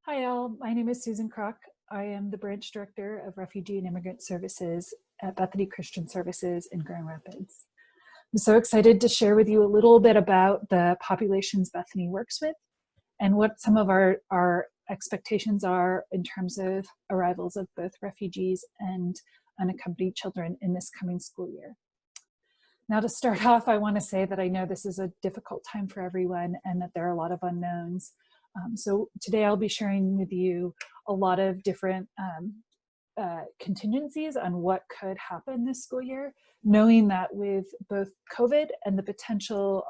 Hi all, my name is Susan Kragt. I am the branch director of Refugee and Immigrant Services at Bethany Christian Services in Grand Rapids. I'm so excited to share with you a little bit about the populations Bethany works with and what some of our expectations are in terms of arrivals of both refugees and unaccompanied children in this coming school year. Now, to start off, I want to say that I know this is a difficult time for everyone and that there are a lot of unknowns. So today I'll be sharing with you a lot of different contingencies on what could happen this school year, knowing that with both COVID and the potential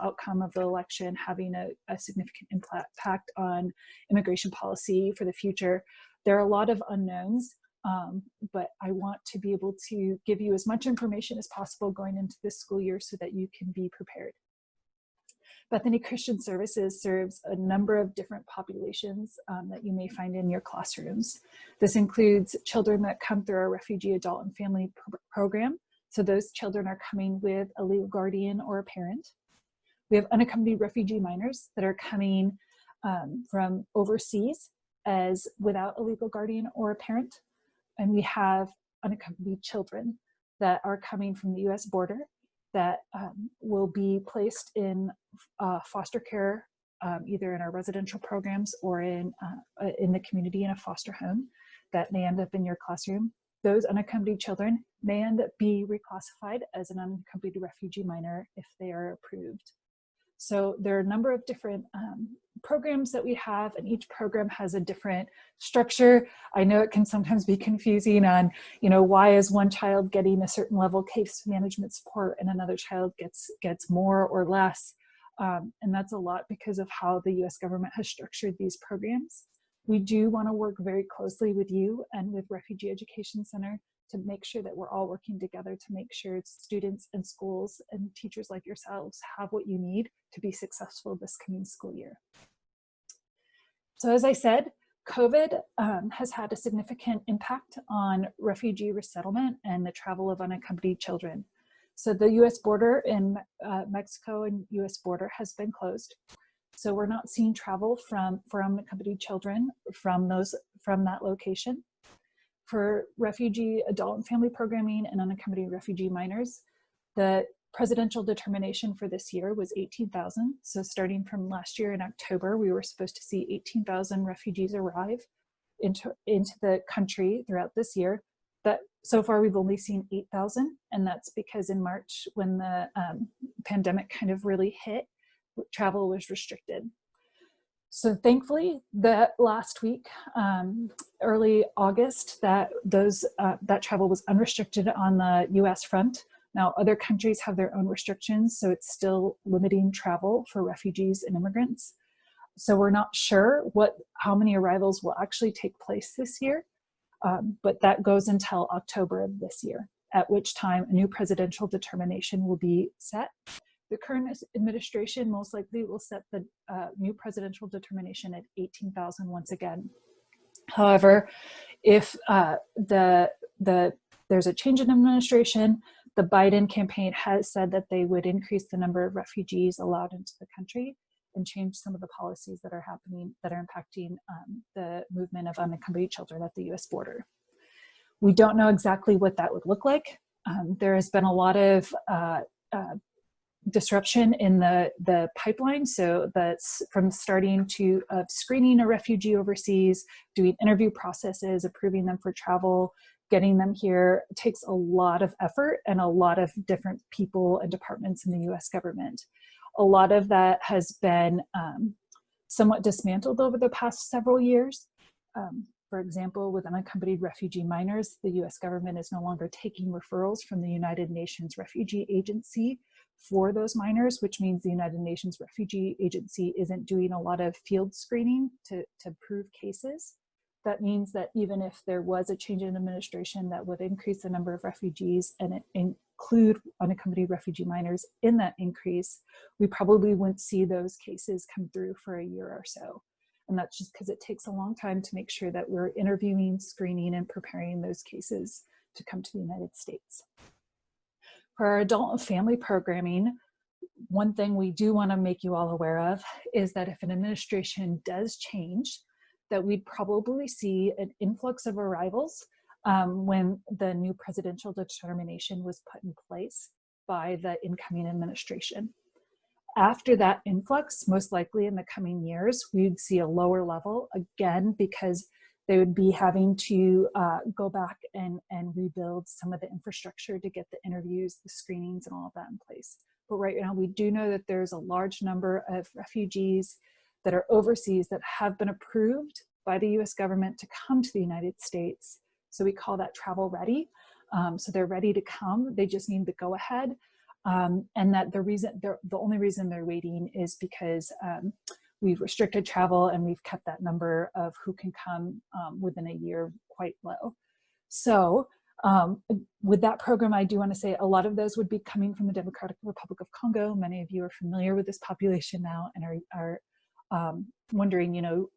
outcome of the election having a significant impact on immigration policy for the future, there are a lot of unknowns. But I want to be able to give you as much information as possible going into this school year so that you can be prepared. Bethany Christian Services serves a number of different populations that you may find in your classrooms. This includes children that come through our Refugee Adult and Family program. So those children are coming with a legal guardian or a parent. We have unaccompanied refugee minors that are coming from overseas as without a legal guardian or a parent. And we have unaccompanied children that are coming from the US border that will be placed in foster care, either in our residential programs or in the community in a foster home that may end up in your classroom. Those unaccompanied children may end up being reclassified as an unaccompanied refugee minor if they are approved. So there are a number of different programs that we have, and each program has a different structure. I know it can sometimes be confusing on, why is one child getting a certain level of case management support and another child gets more or less. And that's a lot because of how the US government has structured these programs. We do want to work very closely with you and with Refugee Education Center to make sure that we're all working together to make sure students and schools and teachers like yourselves have what you need to be successful this coming school year. So as I said, COVID has had a significant impact on refugee resettlement and the travel of unaccompanied children. So the US border in Mexico and US border has been closed. So we're not seeing travel for unaccompanied children from that location. For refugee adult and family programming and unaccompanied refugee minors, the presidential determination for this year was 18,000. So starting from last year in October, we were supposed to see 18,000 refugees arrive into the country throughout this year. But so far we've only seen 8,000, and that's because in March, when the pandemic kind of really hit, travel was restricted. So thankfully, that last week, early August, that travel was unrestricted on the US front. Now, other countries have their own restrictions, so it's still limiting travel for refugees and immigrants. So we're not sure how many arrivals will actually take place this year, but that goes until October of this year, at which time a new presidential determination will be set. The current administration most likely will set the new presidential determination at 18,000 once again. However, if there's a change in administration, the Biden campaign has said that they would increase the number of refugees allowed into the country and change some of the policies that are happening that are impacting the movement of unaccompanied children at the US border. We don't know exactly what that would look like. There has been a lot of disruption in the pipeline. So that's from starting to screening a refugee overseas, doing interview processes, approving them for travel, getting them here. It takes a lot of effort and a lot of different people and departments in the US government. A lot of that has been somewhat dismantled over the past several years. For example, with unaccompanied refugee minors, the US government is no longer taking referrals from the United Nations Refugee Agency for those minors, which means the United Nations Refugee Agency isn't doing a lot of field screening to prove cases. That means that even if there was a change in administration that would increase the number of refugees and include unaccompanied refugee minors in that increase, we probably wouldn't see those cases come through for a year or so. And that's just because it takes a long time to make sure that we're interviewing, screening, and preparing those cases to come to the United States. For our adult and family programming, One thing we do want to make you all aware of is that if an administration does change, that we'd probably see an influx of arrivals when the new presidential determination was put in place by the incoming administration. After that influx, most likely in the coming years, we'd see a lower level, again, because they would be having to go back and rebuild some of the infrastructure to get the interviews, the screenings, and all of that in place. But right now, we do know that there's a large number of refugees that are overseas that have been approved by the US government to come to the United States. So we call that travel ready. So they're ready to come, they just need the go ahead. And that the only reason they're waiting is because we've restricted travel and we've kept that number of who can come within a year quite low. So with that program, I do want to say a lot of those would be coming from the Democratic Republic of Congo. Many of you are familiar with this population now and are wondering, you know,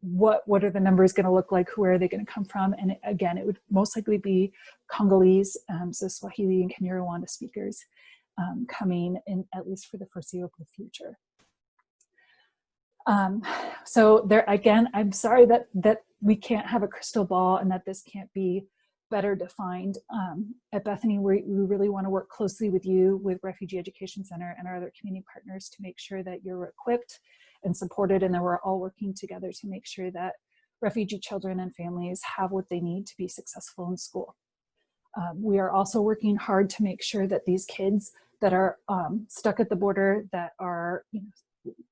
what are the numbers going to look like? Where are they going to come from? And again, it would most likely be Congolese, so Swahili and Kinyarwanda speakers coming in, at least for the foreseeable future. So there again, I'm sorry that we can't have a crystal ball and that this can't be better defined. At Bethany, we really want to work closely with you, with Refugee Education Center and our other community partners to make sure that you're equipped and supported, and that we're all working together to make sure that refugee children and families have what they need to be successful in school. We are also working hard to make sure that these kids that are stuck at the border, that are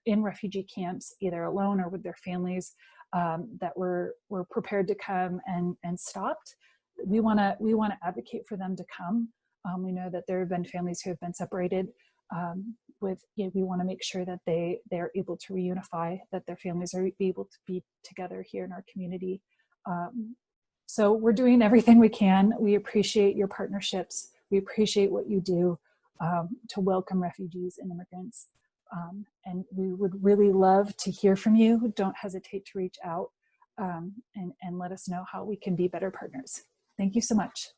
in refugee camps, either alone or with their families, that were prepared to come and stopped. We want to advocate for them to come. We know that there have been families who have been separated. We want to make sure that they are able to reunify, that their families are able to be together here in our community. So we're doing everything we can. We appreciate your partnerships. We appreciate what you do to welcome refugees and immigrants. And we would really love to hear from you. Don't hesitate to reach out and let us know how we can be better partners. Thank you so much.